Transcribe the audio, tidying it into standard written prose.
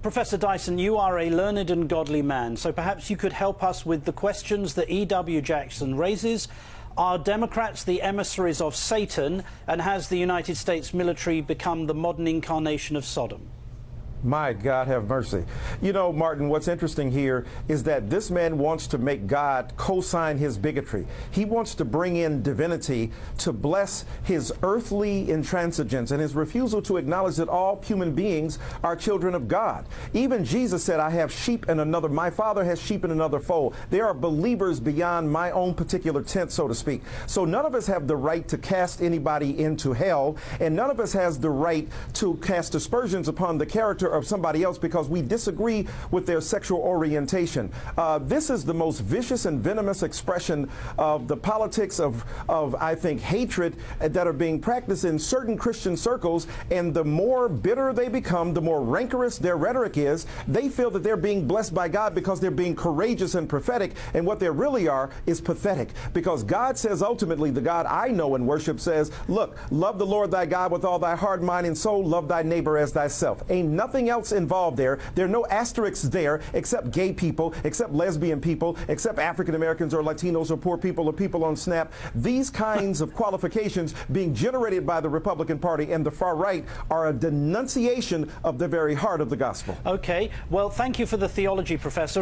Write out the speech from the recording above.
Professor Dyson, you are a learned and godly man, so perhaps you could help us with the questions that E.W. Jackson raises. Are Democrats the emissaries of Satan, and has the United States military become the modern incarnation of Sodom? My God, have mercy. You know, Martin, what's interesting here is that this man wants to make God co-sign his bigotry. He wants to bring in divinity to bless his earthly intransigence and his refusal to acknowledge that all human beings are children of God. Even Jesus said, I have sheep in another, my Father has sheep in another fold. There are believers beyond my own particular tent, so to speak. So none of us have the right to cast anybody into hell, and none of us has the right to cast aspersions upon the character of somebody else because we disagree with their sexual orientation. This is the most vicious and venomous expression of the politics of I think, hatred that are being practiced in certain Christian circles, and the more bitter they become, the more rancorous their rhetoric is. They feel that they're being blessed by God because they're being courageous and prophetic, and what they really are is pathetic, because God says ultimately, the God I know and worship says, look, love the Lord thy God with all thy heart, mind, and soul, love thy neighbor as thyself. Ain't nothing else involved there. There are no asterisks there except gay people, except lesbian people, except African Americans or Latinos or poor people or people on SNAP. These kinds of qualifications being generated by the Republican Party and the far right are a denunciation of the very heart of the gospel. Okay, well, thank you for the theology, Professor.